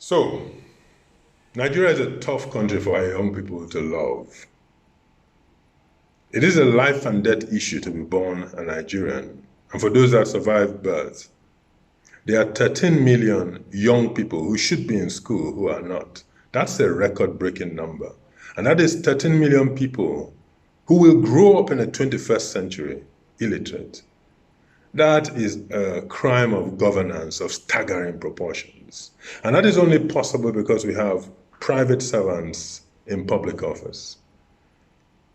So, Nigeria is a tough country for our young people to love. It is a life and death issue to be born a Nigerian, and for those that survive birth. There are 13 million young people who should be in school who are not. That's a record-breaking number. And that is 13 million people who will grow up in the 21st century illiterate. That is a crime of governance of staggering proportions. And that is only possible because we have private servants in public office.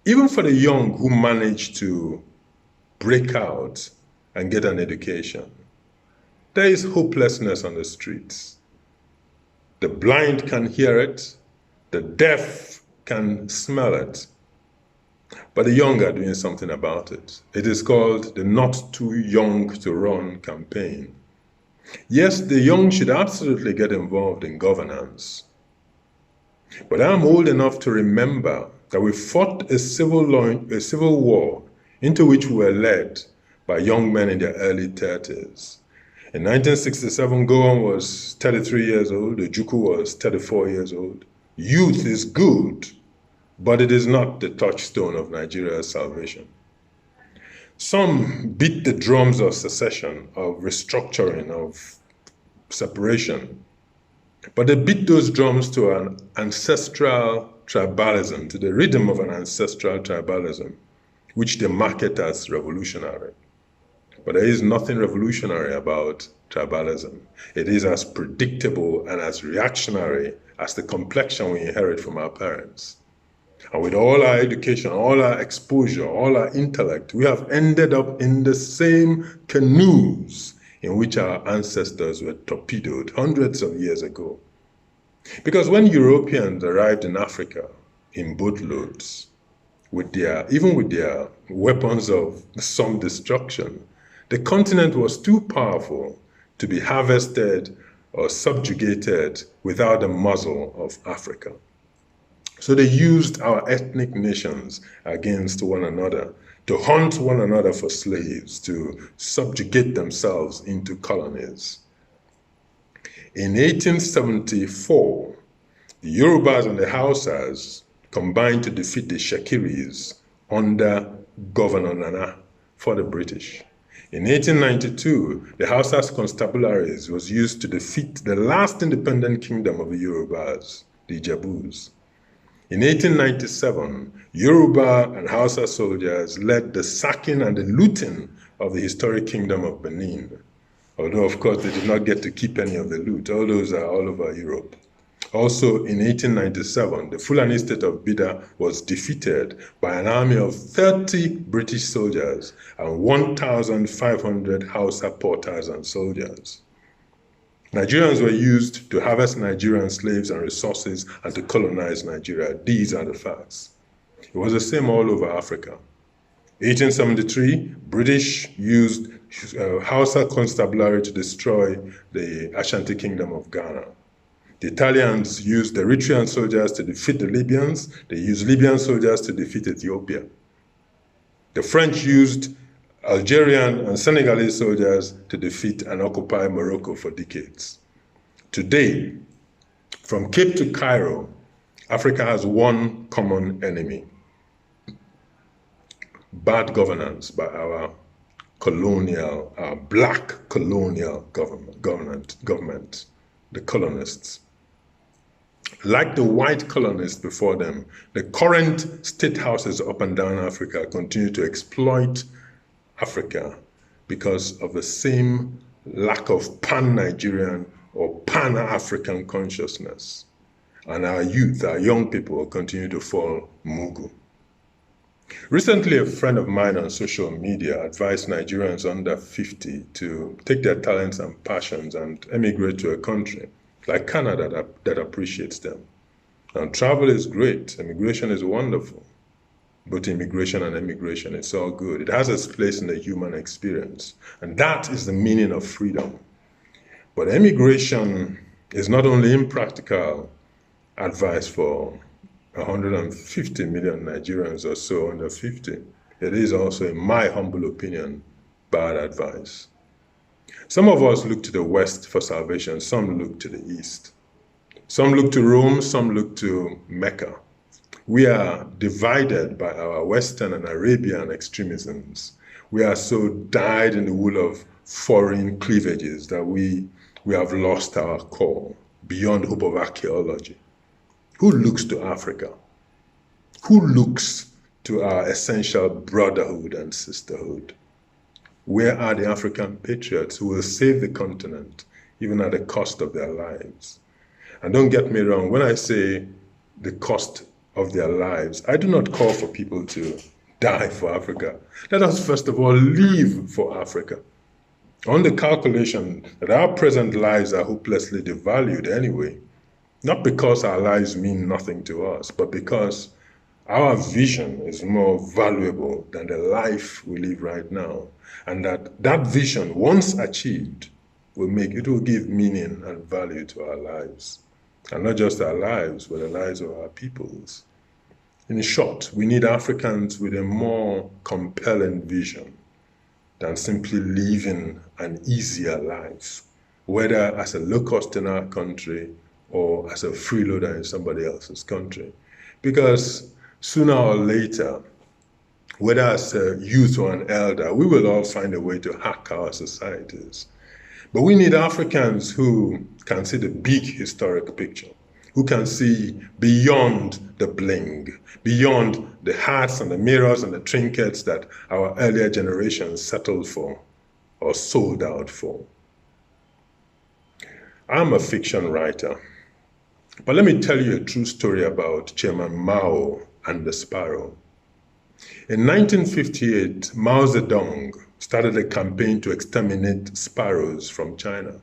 Even for the young who manage to break out and get an education, there is hopelessness on the streets. The blind can hear it, the deaf can smell it, but the young are doing something about it. It is called the Not Too Young to Run campaign. Yes, the young should absolutely get involved in governance, but I'm old enough to remember that we fought a civil war into which we were led by young men in their early 30s. In 1967, Gowon was 33 years old, Ojukwu was 34 years old. Youth is good, but it is not the touchstone of Nigeria's salvation. Some beat the drums of secession, of restructuring, of separation, but they beat those drums to an ancestral tribalism, to the rhythm of an ancestral tribalism, which they market as revolutionary. But there is nothing revolutionary about tribalism. It is as predictable and as reactionary as the complexion we inherit from our parents. And with all our education, all our exposure, all our intellect, we have ended up in the same canoes in which our ancestors were torpedoed hundreds of years ago. Because when Europeans arrived in Africa in boatloads, even with their weapons of some destruction, the continent was too powerful to be harvested or subjugated without the muzzle of Africa. So they used our ethnic nations against one another, to hunt one another for slaves, to subjugate themselves into colonies. In 1874, the Yorubas and the Hausas combined to defeat the Shakiris under Governor Nana for the British. In 1892, the Hausas constabularies was used to defeat the last independent kingdom of the Yorubas, the Ijebus. In 1897, Yoruba and Hausa soldiers led the sacking and the looting of the historic kingdom of Benin. Although, of course, they did not get to keep any of the loot. All those are all over Europe. Also, in 1897, the Fulani state of Bida was defeated by an army of 30 British soldiers and 1,500 Hausa porters and soldiers. Nigerians were used to harvest Nigerian slaves and resources and to colonize Nigeria. These are the facts. It was the same all over Africa. 1873, British used Hausa constabulary to destroy the Ashanti Kingdom of Ghana. The Italians used Eritrean soldiers to defeat the Libyans. They used Libyan soldiers to defeat Ethiopia. The French used Algerian and Senegalese soldiers to defeat and occupy Morocco for decades. Today, from Cape to Cairo, Africa has one common enemy: bad governance by our black colonial government, the colonists. Like the white colonists before them, the current state houses up and down Africa continue to exploit Africa because of the same lack of pan-Nigerian or pan-African consciousness. And our youth, our young people, continue to fall mugu. Recently, a friend of mine on social media advised Nigerians under 50 to take their talents and passions and emigrate to a country like Canada that appreciates them. And travel is great, immigration is wonderful. Both immigration and emigration, it's all good. It has its place in the human experience. And that is the meaning of freedom. But emigration is not only impractical advice for 150 million Nigerians or so under 50. It is also, in my humble opinion, bad advice. Some of us look to the West for salvation, some look to the East. Some look to Rome, some look to Mecca. We are divided by our Western and Arabian extremisms. We are so dyed in the wool of foreign cleavages that we have lost our core beyond hope of archaeology. Who looks to Africa? Who looks to our essential brotherhood and sisterhood? Where are the African patriots who will save the continent, even at the cost of their lives? And don't get me wrong, when I say the cost of their lives, I do not call for people to die for Africa. Let us first of all live for Africa. On the calculation that our present lives are hopelessly devalued anyway, not because our lives mean nothing to us, but because our vision is more valuable than the life we live right now. And that vision, once achieved, will give meaning and value to our lives. And not just our lives, but the lives of our peoples. In short, we need Africans with a more compelling vision than simply living an easier life, whether as a locust in our country or as a freeloader in somebody else's country. Because sooner or later, whether as a youth or an elder, we will all find a way to hack our societies. But we need Africans who can see the big historic picture, who can see beyond the bling, beyond the hats and the mirrors and the trinkets that our earlier generations settled for or sold out for. I'm a fiction writer, but let me tell you a true story about Chairman Mao and the sparrow. In 1958, Mao Zedong started a campaign to exterminate sparrows from China.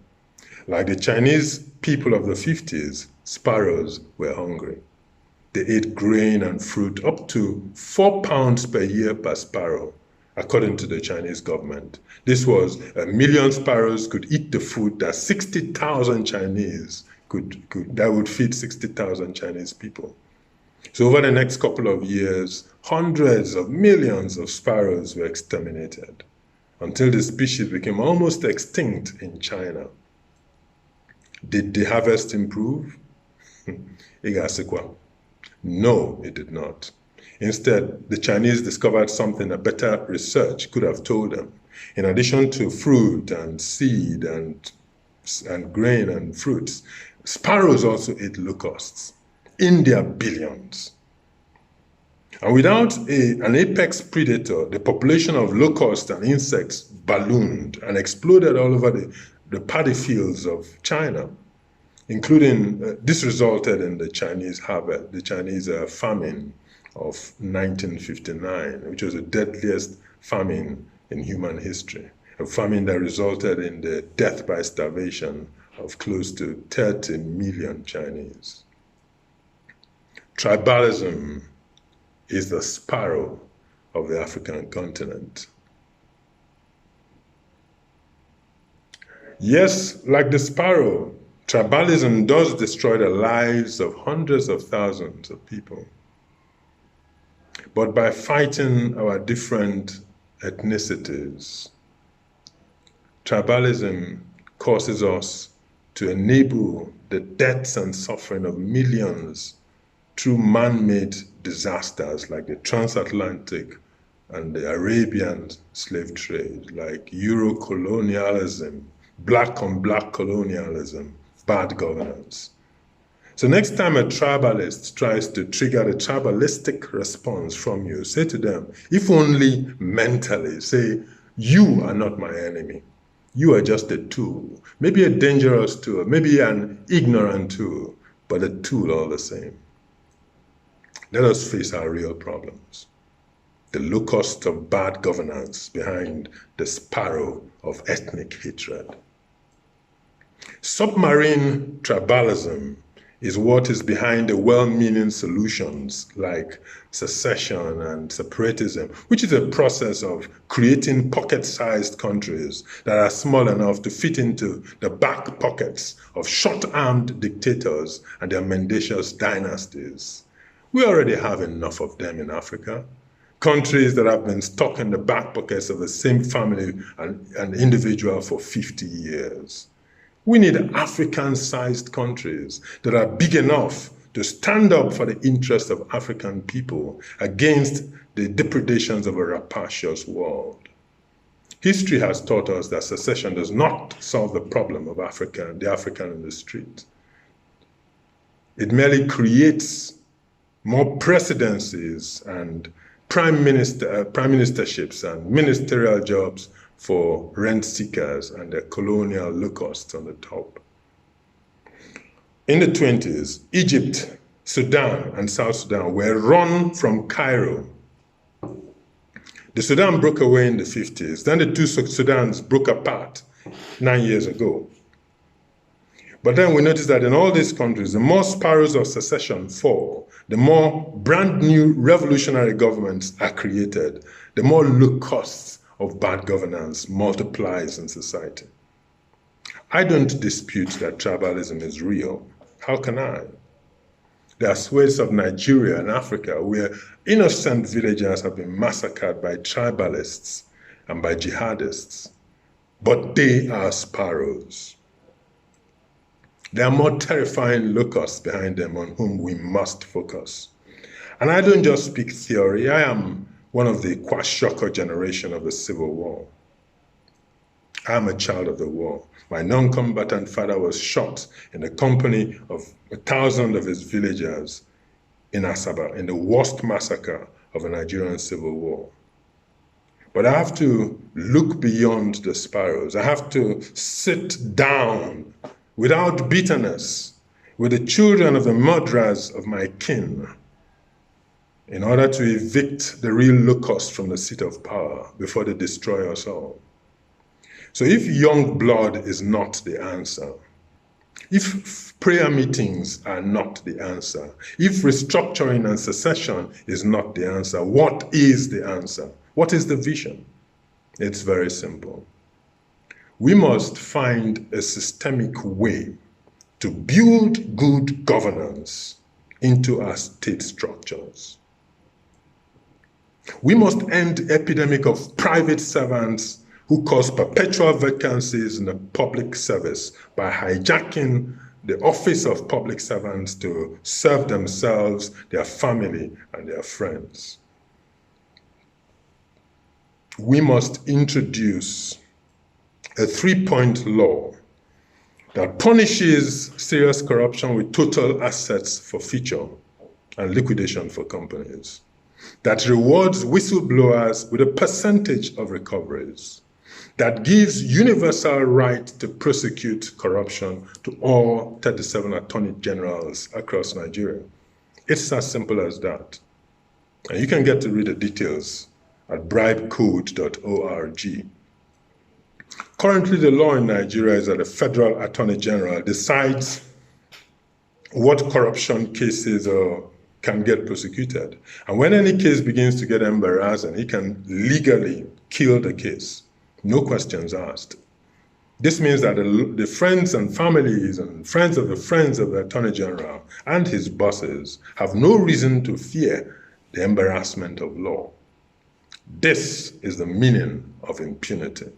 Like the Chinese people of the 50s, sparrows were hungry. They ate grain and fruit up to 4 pounds per year per sparrow, according to the Chinese government. This was 1 million sparrows could eat the food that 60,000 Chinese that would feed 60,000 Chinese people. So over the next couple of years, hundreds of millions of sparrows were exterminated until the species became almost extinct in China. Did the harvest improve? No, it did not. Instead, the Chinese discovered something that better research could have told them. In addition to fruit and seed and grain and fruits, sparrows also ate locusts in their billions. And without an apex predator, the population of locusts and insects ballooned and exploded all over the paddy fields of China, including, this resulted in the Chinese famine of 1959, which was the deadliest famine in human history, a famine that resulted in the death by starvation of close to 30 million Chinese. Tribalism is the sparrow of the African continent. Yes, like the sparrow, tribalism does destroy the lives of hundreds of thousands of people. But by fighting our different ethnicities, tribalism causes us to enable the deaths and suffering of millions through man-made disasters like the transatlantic and the Arabian slave trade, like Euro-colonialism, black-on-black colonialism, bad governance. So next time a tribalist tries to trigger the tribalistic response from you, say to them, if only mentally, say, you are not my enemy. You are just a tool, maybe a dangerous tool, maybe an ignorant tool, but a tool all the same. Let us face our real problems. The locust of bad governance behind the sparrow of ethnic hatred. Submarine tribalism is what is behind the well-meaning solutions like secession and separatism, which is a process of creating pocket-sized countries that are small enough to fit into the back pockets of short-armed dictators and their mendacious dynasties. We already have enough of them in Africa. Countries that have been stuck in the back pockets of the same family and individual for 50 years. We need African-sized countries that are big enough to stand up for the interests of African people against the depredations of a rapacious world. History has taught us that secession does not solve the problem of the African in the street. It merely creates more presidencies and prime ministerships and ministerial jobs for rent seekers and their colonial locusts on the top. In the 20s, Egypt, Sudan, and South Sudan were run from Cairo. The Sudan broke away in the 50s. Then the two Sudans broke apart 9 years ago. But then we noticed that in all these countries, the more sparrows of secession fall, the more brand new revolutionary governments are created, the more locusts of bad governance multiplies in society. I don't dispute that tribalism is real. How can I? There are swathes of Nigeria and Africa where innocent villagers have been massacred by tribalists and by jihadists, but they are sparrows. There are more terrifying locusts behind them on whom we must focus. And I don't just speak theory. I am one of the Kwashiorkor generation of the Civil War. I am a child of the war. My non-combatant father was shot in the company of 1,000 of his villagers in Asaba in the worst massacre of a Nigerian civil war. But I have to look beyond the sparrows. I have to sit down without bitterness with the children of the murderers of my kin in order to evict the real locust from the seat of power before they destroy us all. So if young blood is not the answer, if prayer meetings are not the answer, if restructuring and secession is not the answer, what is the answer? What is the vision? It's very simple. We must find a systemic way to build good governance into our state structures. We must end the epidemic of private servants who cause perpetual vacancies in the public service by hijacking the office of public servants to serve themselves, their family, and their friends. We must introduce a 3-point law that punishes serious corruption with total assets forfeiture and liquidation for companies, that rewards whistleblowers with a percentage of recoveries, that gives universal right to prosecute corruption to all 37 attorney generals across Nigeria. It's as simple as that. And you can get to read the details at bribecode.org. Currently, the law in Nigeria is that the federal attorney general decides what corruption cases can get prosecuted. And when any case begins to get embarrassing, he can legally kill the case. No questions asked. This means that the friends and families and friends of the Attorney General and his bosses have no reason to fear the embarrassment of law. This is the meaning of impunity.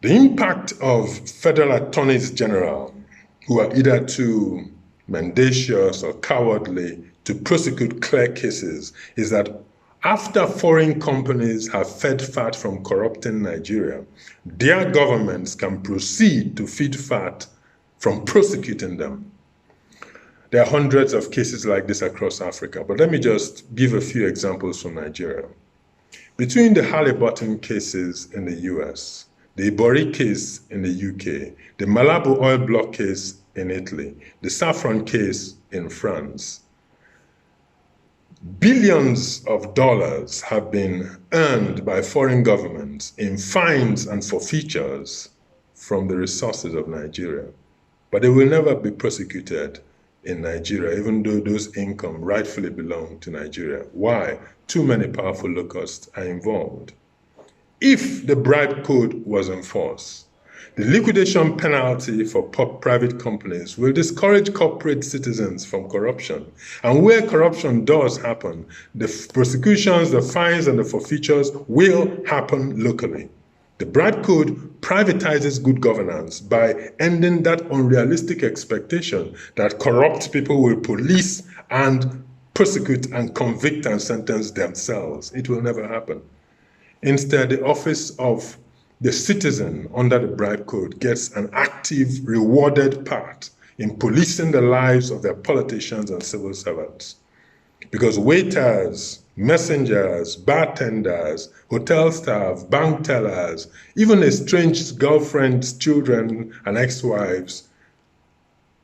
The impact of federal attorneys general who are either too mendacious or cowardly to prosecute clear cases is that after foreign companies have fed fat from corrupting Nigeria, their governments can proceed to feed fat from prosecuting them. There are hundreds of cases like this across Africa, but let me just give a few examples from Nigeria. Between the Halliburton cases in the US, the Ibori case in the UK, the Malabo oil block case in Italy, the Saffron case in France, billions of dollars have been earned by foreign governments in fines and forfeitures from the resources of Nigeria. But they will never be prosecuted in Nigeria, even though those income rightfully belong to Nigeria. Why? Too many powerful locusts are involved. If the bribe code was enforced, the liquidation penalty for private companies will discourage corporate citizens from corruption. And where corruption does happen, the prosecutions, the fines, and the forfeitures will happen locally. The bribe code privatizes good governance by ending that unrealistic expectation that corrupt people will police and prosecute and convict and sentence themselves. It will never happen. Instead, the office of the citizen under the bribe code gets an active, rewarded part in policing the lives of their politicians and civil servants. Because waiters, messengers, bartenders, hotel staff, bank tellers, even estranged girlfriends, children, and ex-wives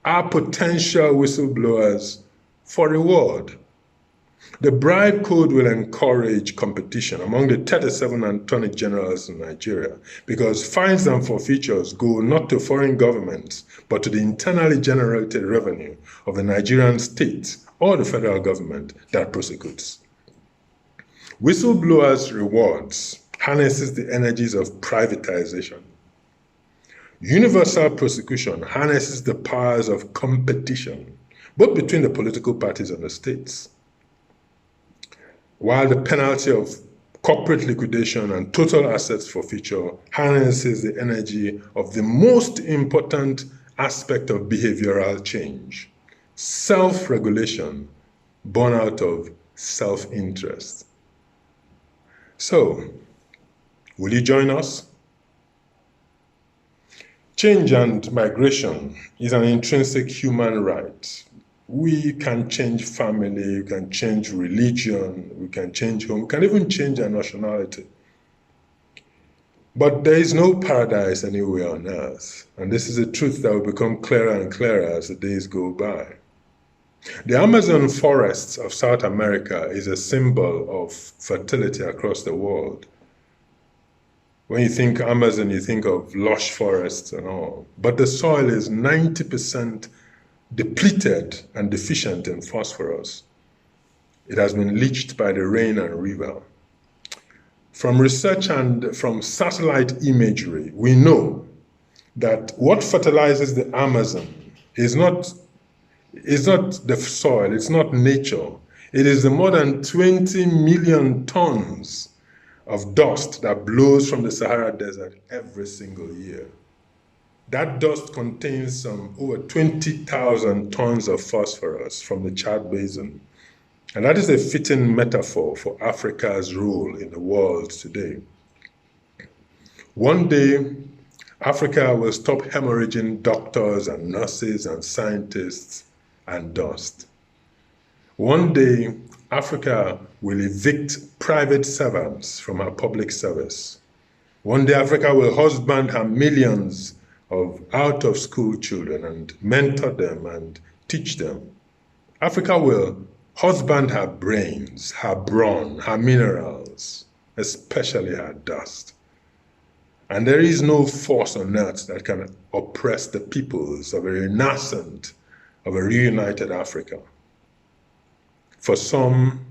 are potential whistleblowers for reward. The bribe code will encourage competition among the 37 attorney generals in Nigeria because fines and forfeitures go not to foreign governments, but to the internally generated revenue of the Nigerian state or the federal government that prosecutes. Whistleblowers' rewards harnesses the energies of privatization. Universal prosecution harnesses the powers of competition, both between the political parties and the states. While the penalty of corporate liquidation and total assets forfeiture harnesses the energy of the most important aspect of behavioral change, self-regulation born out of self-interest. So, will you join us? Change and migration is an intrinsic human right. We can change family, we can change religion, we can change home, we can even change our nationality. But there is no paradise anywhere on earth, and this is a truth that will become clearer and clearer as the days go by. The Amazon forests of South America is a symbol of fertility across the world. When you think Amazon, you think of lush forests and all, but the soil is 90% depleted and deficient in phosphorus. It has been leached by the rain and river. From research and from satellite imagery, we know that what fertilizes the Amazon is not the soil, it's not nature. It is the more than 20 million tons of dust that blows from the Sahara Desert every single year. That dust contains some over 20,000 tons of phosphorus from the Chad Basin. And that is a fitting metaphor for Africa's role in the world today. One day, Africa will stop hemorrhaging doctors and nurses and scientists and dust. One day, Africa will evict private servants from her public service. One day, Africa will husband her millions of out-of-school children and mentor them and teach them. Africa will husband her brains, her brawn, her minerals, especially her dust. And there is no force on earth that can oppress the peoples of a renascent, of a reunited Africa. For some,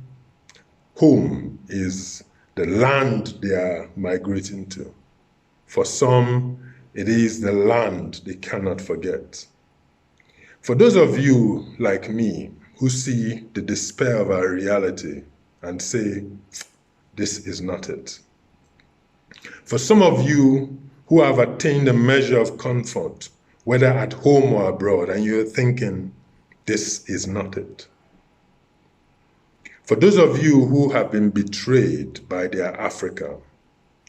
home is the land they are migrating to. For some, it is the land they cannot forget. For those of you like me who see the despair of our reality and say, this is not it. For some of you who have attained a measure of comfort, whether at home or abroad, and you're thinking, this is not it. For those of you who have been betrayed by their Africa,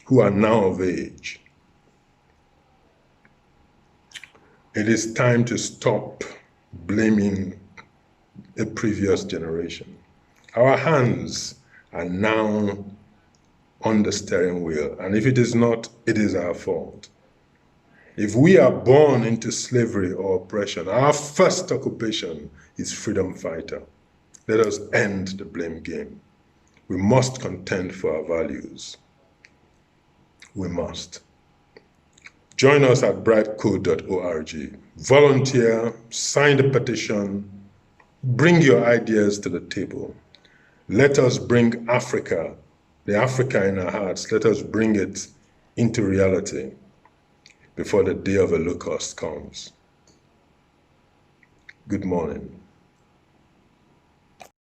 who are now of age, it is time to stop blaming a previous generation. Our hands are now on the steering wheel, and if it is not, it is our fault. If we are born into slavery or oppression, our first occupation is freedom fighter. Let us end the blame game. We must contend for our values. We must. Join us at bribecode.org. Volunteer, sign the petition, bring your ideas to the table. Let us bring Africa, the Africa in our hearts, let us bring it into reality before the day of a locust comes. Good morning.